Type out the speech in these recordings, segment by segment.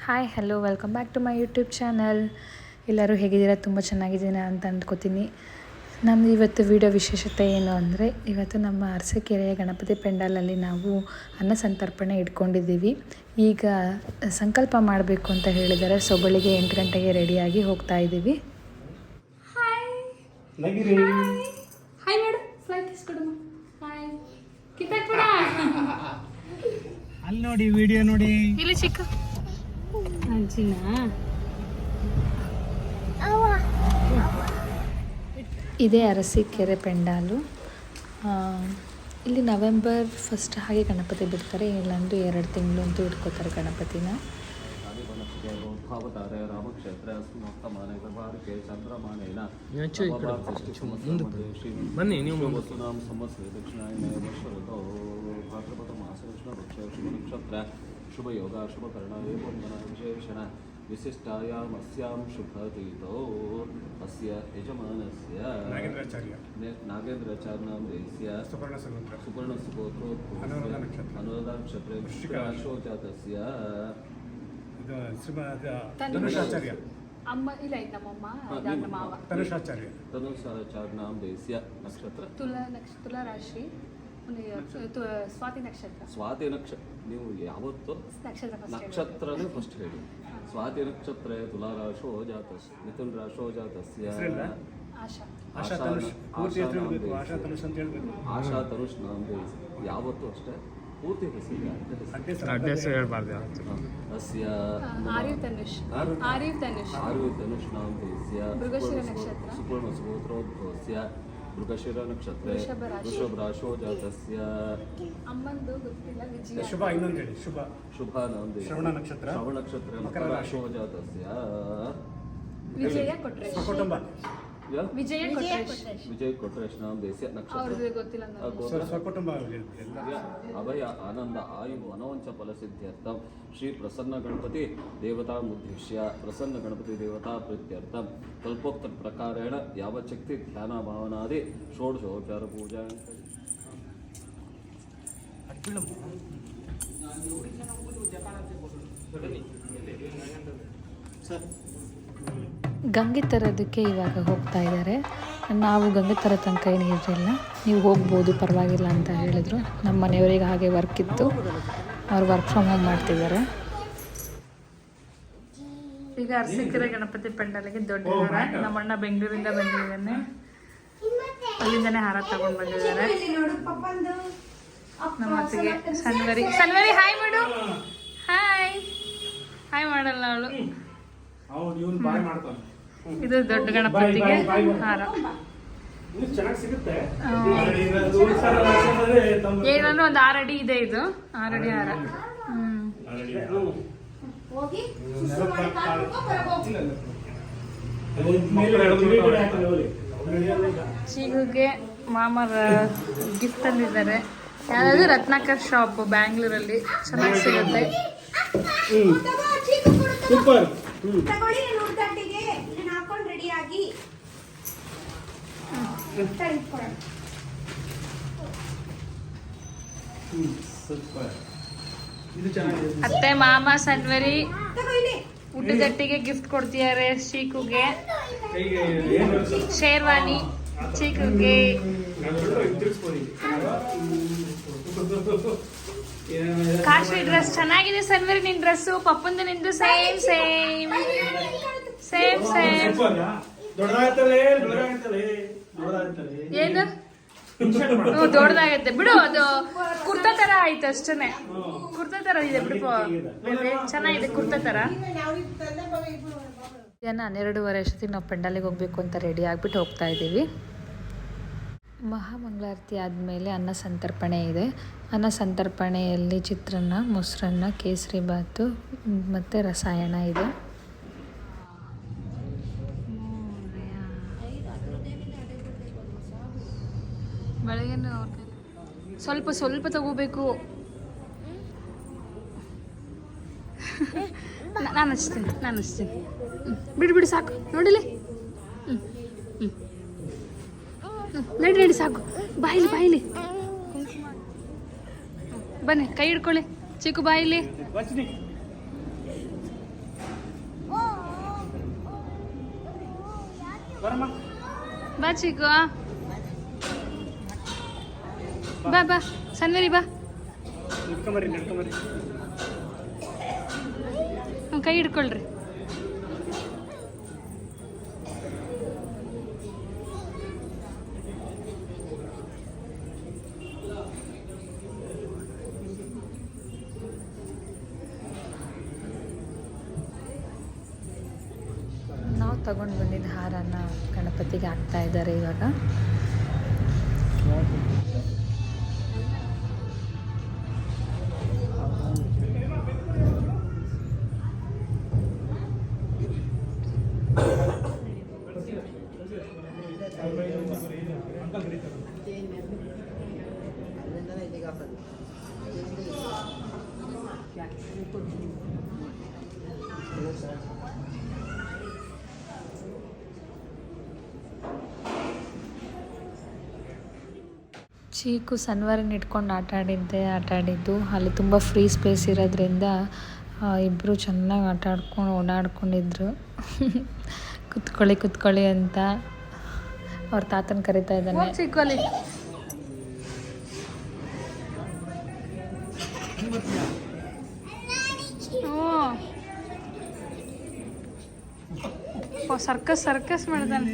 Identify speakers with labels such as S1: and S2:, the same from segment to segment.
S1: Hi hello welcome back to my YouTube channel. ಎಲ್ಲರೂ ಹೇಗಿದ್ದೀರಾ? ತುಂಬ ಚೆನ್ನಾಗಿದ್ದೀರಾ ಅಂತ ಅಂದ್ಕೋತೀನಿ. ನಮ್ಮದು ಇವತ್ತು ವಿಡಿಯೋ ವಿಶೇಷತೆ ಏನು ಅಂದರೆ, ಇವತ್ತು ನಮ್ಮ ಅರಸೀಕೆರೆಯ ಗಣಪತಿ ಪೆಂಡಾಲಲ್ಲಿ ನಾವು ಅನ್ನ ಸಂತರ್ಪಣೆ ಇಟ್ಕೊಂಡಿದ್ದೀವಿ. ಈಗ ಸಂಕಲ್ಪ ಮಾಡಬೇಕು ಅಂತ ಹೇಳಿದ್ದಾರೆ. ಸೊ ಬೆಳಿಗ್ಗೆ 8 ಗಂಟೆಗೆ ರೆಡಿಯಾಗಿ ಹೋಗ್ತಾ ಇದ್ದೀವಿ.
S2: ಹಾಯ್ ಮಾಡು, ಫ್ಲೈಟ್ ಇಸ್ಕೊಡು. ಹಾಯ್ ಕಿತ್ತಾಕ್ಬಿಡ.
S3: ಅಲ್ಲಿ ನೋಡಿ, ವಿಡಿಯೋ ನೋಡಿ.
S2: ಇಲ್ಲಿ ಚಿಕ್ಕ ಅಜ್ಜಿನ
S1: ಇದೇ ಅರಸೀಕೆರೆ ಪೆಂಡಾಲು. ಇಲ್ಲಿ ನವೆಂಬರ್ 1 ಹಾಗೆ ಗಣಪತಿ ಬಿಡ್ತಾರೆ, ಇಲ್ಲಾಂದ್ರೆ 2 ತಿಂಗಳು ಅಂತೂ ಇಟ್ಕೋತಾರೆ ಗಣಪತಿನ.
S3: ಬನ್ನಿ ನೀವು
S4: ಶುಭ ಯೋಗ ಶುಭ ಕರ್ಣ ವಿಶೇಷಣ ವಿಶಿಷ್ಟಾಯಾಮಸ್ಯಾಂ ಶುಭತೀತೋ ಅಸ್ಯ ಯಜಮಾನಸ್ಯ ನಾಗೇಂದ್ರಾಚಾರ್ಯ ದೇಸ್ಯ ಸುಪರ್ಣ ಸುಗೋತ್ರೋದ್ಭವಸ್ಯ ಅನುರಾಧ ನಕ್ಷತ್ರೆ ವೃಶ್ಚಿಕರಾಶೋ ಜಾತಸ್ಯ
S2: ಅಮ್ಮ ಇಲ್ಲ ಇದು ನಮ್ಮಮ್ಮ, ನಮ್ಮ ಮಾವ.
S4: ತನುಷಾಚಾರ್ಯ ನಾಮ ದೇಸ್ಯ ನಕ್ಷತ್ರ
S2: ತುಲಾ ರಾಶಿ, ಸ್ವಾತಿ ನಕ್ಷತ್ರ.
S4: ಸ್ವಾತಿ ನಕ್ಷತ್ರ ನೀವು ಯಾವತ್ತು ನಕ್ಷತ್ರನೇ ಫಸ್ಟ್ ಹೇಳಿ. ಸ್ವಾತಿ ನಕ್ಷತ್ರ ತುಲಾರಾಶೋ ಜಾತಸ್ಯ ಮಿಥುನ ರಾಶೋ ಜಾತಸ್ಯ ಆಶಾ ತನುಷ್ ನಾಮ ದೇಸ್ಯ. ಯಾವತ್ತು ಅಷ್ಟೇ ಪೂರ್ತಿ ಹೆಸರು ಅಸ್ಯ
S2: ಆರಿವ್ ತನುಷ್
S4: ನಾಮ ದೇಸ್ಯ ಸುಪರ್ಣ ಸುಗೋತ್ರೋದ್ಭವಸ್ಯ ಮೃಗಶಿರ ನಕ್ಷತ್ರ ವೃಷಭ ರಾಶೋ ಜಾತಸ್ಯ
S2: ಅಮ್ಮಂದು ಗೊತ್ತಿಲ್ಲ. ವಿಜಯ
S3: ಶುಭ ಇನ್ನೊಂದು ಹೇಳಿ.
S4: ಶುಭ ನಾಮ ದೇಸ್ಯ
S3: ಶ್ರವಣ ನಕ್ಷತ್ರ
S4: ಮಕರ ರಾಶೋ ಜಾತಸ್ಯ
S2: ವಿಜಯ ಕೊಟ್ರೇಶ್.
S3: ಕುಟುಂಬ
S2: ವಿಜಯ ಕೊಟ್ರೇಶ್.
S4: ವಿಜಯ್ ಕೊಟ್ರೇಶ್ ನಾಮ ದೇಸ್ಯ ನಕ್ಷತ್ರ
S2: ಅವ್ರದ್ದು ಗೊತ್ತಿಲ್ಲ ನನಗೆ.
S3: ಸ್ವಕುಟುಂಬ
S4: ಅಭಯ ಆನಂದ ಆಯು ಮನೋವಂಚ ಫಲಸಿದ್ಧ್ಯರ್ಥಂ ಶ್ರೀ ಪ್ರಸನ್ನ ಗಣಪತಿ ದೇವತಾ ಮುದ್ದೇಶ್ಯ ಪ್ರಸನ್ನ ಗಣಪತಿ ದೇವತಾ ಪ್ರೀತ್ಯರ್ಥಂ ಕಲ್ಪೋಕ್ತ ಪ್ರಕಾರೇಣ ಯಾವಚ್ಛಕ್ತಿ ಧ್ಯಾನ ಭಾವನಾದಿ ಷೋಡಶೋಪಚಾರ ಪೂಜಾ.
S1: ಗಂಗೆ ತರೋದಕ್ಕೆ ಇವಾಗ ಹೋಗ್ತಾ ಇದ್ದಾರೆ. ನಾವು ಗಂಗೆ ತರೋ ತನಕ ಏನು ಇರಲಿಲ್ಲ, ನೀವು ಹೋಗ್ಬೋದು ಪರವಾಗಿಲ್ಲ ಅಂತ ಹೇಳಿದರು. ನಮ್ಮ ಮನೆಯವರಿಗೆ ಹಾಗೆ ವರ್ಕ್ ಇತ್ತು, ಅವ್ರು ವರ್ಕ್ ಫ್ರಮ್ ಹೋಮ್ ಮಾಡ್ತಿದ್ದಾರೆ. ಈಗ ಅರಸೀಕೆರೆ ಗಣಪತಿ ಪೆಂಡಾಲಿಗೆ ದೊಡ್ಡ ಹಾರ. ನಮ್ಮಣ್ಣ ಬೆಂಗಳೂರಿಂದ ಬಂದಿದ್ದಾನೆ, ಅಲ್ಲಿಂದನೇ ಹಾರ ತಗೊಂಡು ಬಂದಿದ್ದಾರೆ. ನಮ್ಮ ಅತ್ತಿಗೆ ಸನ್ವರಿ ಹಾಯ್ ಮಾಡು. ಹಾಯ್ ಮಾಡಲ್ಲ ಅವಳು. ಇದು ದೊಡ್ಡ ಗಣಪತಿಗೆ ಹಾರ. ಏನಂದ್ರೆ ಒಂದು 6 ಅಡಿ ಇದೆ, ಇದು 6 ಅಡಿ ಹಾರ. ಚೀಗುಗೆ ಮಾಮರ ಗಿಫ್ಟ್ ತಂದಿದ್ದಾರೆ. ಯಾವ್ದಾದ್ರು ರತ್ನಾಕರ್ ಶಾಪ್ ಬ್ಯಾಂಗ್ಳೂರಲ್ಲಿ ಚೆನ್ನಾಗಿ ಸಿಗುತ್ತೆ.
S3: ಸೂಪರ್.
S1: ಅತ್ತೆ ಮಾಮ ಸನ್ವರಿ ಊಟದಟ್ಟಿಗೆ ಗಿಫ್ಟ್ ಕೊಡ್ತಿದ್ದಾರೆ. ಚೀಕುಗೆ ಶೇರ್ವಾನಿ, ಚೀಕುಗೆ ಕಾಶ್ಮೀರಿ ಡ್ರೆಸ್ ಚೆನ್ನಾಗಿದೆ. ಸನ್ವರಿ ನಿನ್ ಡ್ರೆಸ್ಸು, ಪಪ್ಪಂದು ನಿಂದು ಸೇಮ್ ಸೇಮ್ ಸೇಮ್ ಸೇಮ್. ಏನು ದೊಡ್ಡದಾಗತ್ತೆ ಬಿಡು, ಅದು ಕುರ್ತಾ ತರ ಆಯ್ತು ಅಷ್ಟೇ. ಕುರ್ತಾ ತರ ಇದೆ ಬಿಡು, ಚೆನ್ನಾಗಿದೆ ಕುರ್ತಾ ತರ. ಮಧ್ಯಾಹ್ನ 12:30 ಅಷ್ಟೊತ್ತಿಗೆ ನಾವು ಪೆಂಡಾಲಿಗೆ ಹೋಗ್ಬೇಕು ಅಂತ ರೆಡಿ ಆಗಿಬಿಟ್ಟು ಹೋಗ್ತಾ ಇದ್ದೀವಿ. ಮಹಾಮಂಗಳಾರತಿ ಆದಮೇಲೆ ಅನ್ನ ಸಂತರ್ಪಣೆ ಇದೆ. ಅನ್ನ ಸಂತರ್ಪಣೆಯಲ್ಲಿ ಚಿತ್ರಾನ್ನ, ಮೊಸರನ್ನ, ಕೇಸರಿ ಬಾತು ಮತ್ತು ರಸಾಯನ ಇದೆ. ಬೆಳಗ್ಗೆ ಸ್ವಲ್ಪ ಸ್ವಲ್ಪ ತಗೋಬೇಕು. ನಾನು ಹಚ್ತೀನಿ. ಬಿಡು ಸಾಕು. ನೋಡಿಲಿ, ನಡಿ ಸಾಕು. ಬಾಯಿಲಿ ಬನ್ನಿ, ಕೈ ಹಿಡ್ಕೊಳ್ಳಿ. ಚಿಕ್ಕು ಬಾಯಿಲಿ.
S2: ಬಾ ಚಿಕ್ಕು ಬಾ ಬಾ ಸನ್ವೇರಿ ಬಾ
S3: ನಡ್ಕೊಂಬರ್ರಿ
S2: ಕೈ ಹಿಡ್ಕೊಳ್ರಿ.
S1: ನಾವು ತಗೊಂಡು ಬಂದಿದ್ದ ಹಾರನ ಗಣಪತಿಗೆ ಹಾಕ್ತಾ ಇದ್ದಾರೆ ಇವಾಗ. ಚೀಕು ಸನ್ವಾರನ ಇಟ್ಕೊಂಡು ಆಟಾಡಿದ್ದು ಅಲ್ಲಿ ತುಂಬ ಫ್ರೀ ಸ್ಪೇಸ್ ಇರೋದ್ರಿಂದ ಇಬ್ಬರು ಚೆನ್ನಾಗಿ ಓಡಾಡ್ಕೊಂಡಿದ್ರು. ಕುತ್ಕೊಳ್ಳಿ ಅಂತ ಅವ್ರ ತಾತನ ಕರಿತಾ ಇದ್ದಾನೆ.
S2: ಚಿಕ್ಕಲ್ಲಿ ಸರ್ಕಸ್ ಮಾಡ್ತಾನೆ.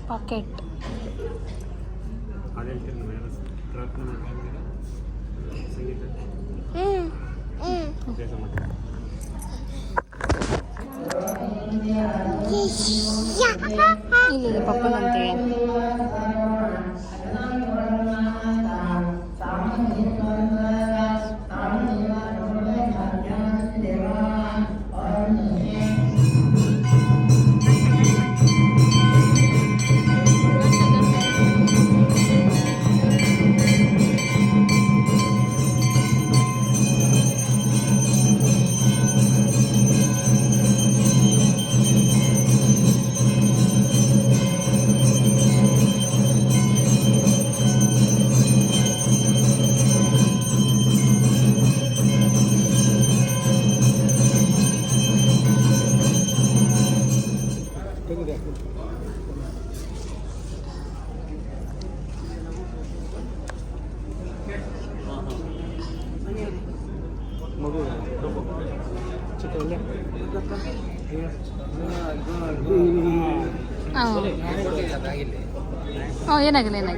S1: ಪಾಕೆಟ್
S2: ಇಲ್ಲ ಪಪ್ಪನಂತೆ ಏನಾಗಿಲ್ಲ
S3: ಇಲ್ಲ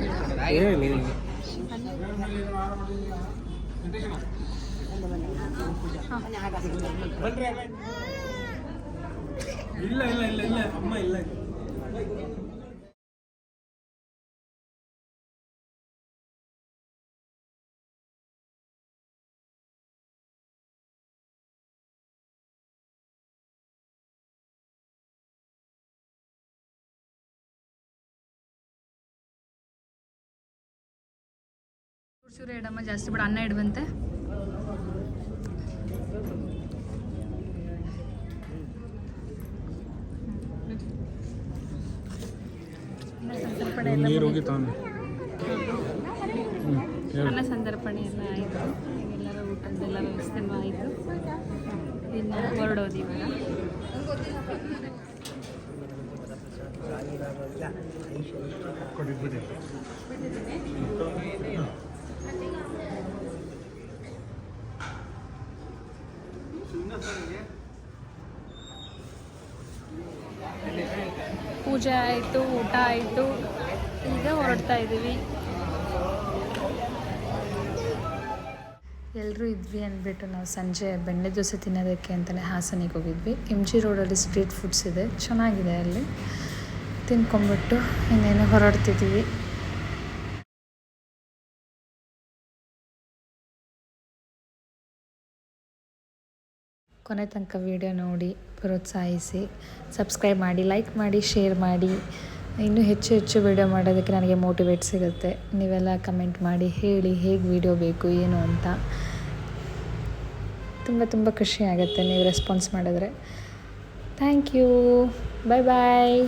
S3: ಅಮ್ಮ ಇಲ್ಲ.
S2: ಸೂರ್ಯ ಇಡಮ್ಮ ಜಾಸ್ತಿ ಬಿಡ ಅನ್ನ ಇಡುವಂತೆ. ಅನ್ನ ಸಂದರ್ಪಣೆ ಎಲ್ಲ ಆಯಿತು. ಎಲ್ಲರ ಊಟದ್ದೆಲ್ಲ ವ್ಯವಸ್ಥೆನೂ ಆಯಿತು. ಇನ್ನು ಹೊರಡೋದು ಇವಾಗ. ಪೂಜೆ ಆಯಿತು, ಊಟ ಆಯಿತು, ಈಗ ಹೊರಡ್ತಾ ಇದ್ದೀವಿ.
S1: ಎಲ್ಲರೂ ಇದ್ವಿ ಅಂದ್ಬಿಟ್ಟು ನಾವು ಸಂಜೆ ಬೆಣ್ಣೆ ದೋಸೆ ತಿನ್ನೋದಕ್ಕೆ ಅಂತಲೇ ಹಾಸನಿಗೆ ಹೋಗಿದ್ವಿ. MG ರೋಡಲ್ಲಿ ಸ್ಟ್ರೀಟ್ ಫುಡ್ಸ್ ಇದೆ, ಚೆನ್ನಾಗಿದೆ. ಅಲ್ಲಿ ತಿನ್ಕೊಂಬಿಟ್ಟು ಇನ್ನೇನು ಹೊರಡ್ತಿದ್ದೀವಿ. ಕೊನೆ ತನಕ ವಿಡಿಯೋ ನೋಡಿ ಪ್ರೋತ್ಸಾಹಿಸಿ, ಸಬ್ಸ್ಕ್ರೈಬ್ ಮಾಡಿ, ಲೈಕ್ ಮಾಡಿ, ಶೇರ್ ಮಾಡಿ. ಇನ್ನೂ ಹೆಚ್ಚು ಹೆಚ್ಚು ವಿಡಿಯೋ ಮಾಡೋದಕ್ಕೆ ನನಗೆ ಮೋಟಿವೇಟ್ ಸಿಗುತ್ತೆ. ನೀವೆಲ್ಲ ಕಮೆಂಟ್ ಮಾಡಿ ಹೇಳಿ ಹೇಗೆ ವಿಡಿಯೋ ಬೇಕು ಏನು ಅಂತ. ತುಂಬ ತುಂಬ ಖುಷಿ ಆಗುತ್ತೆ ನೀವು ರೆಸ್ಪಾನ್ಸ್ ಮಾಡಿದ್ರೆ. Thank you. Bye bye.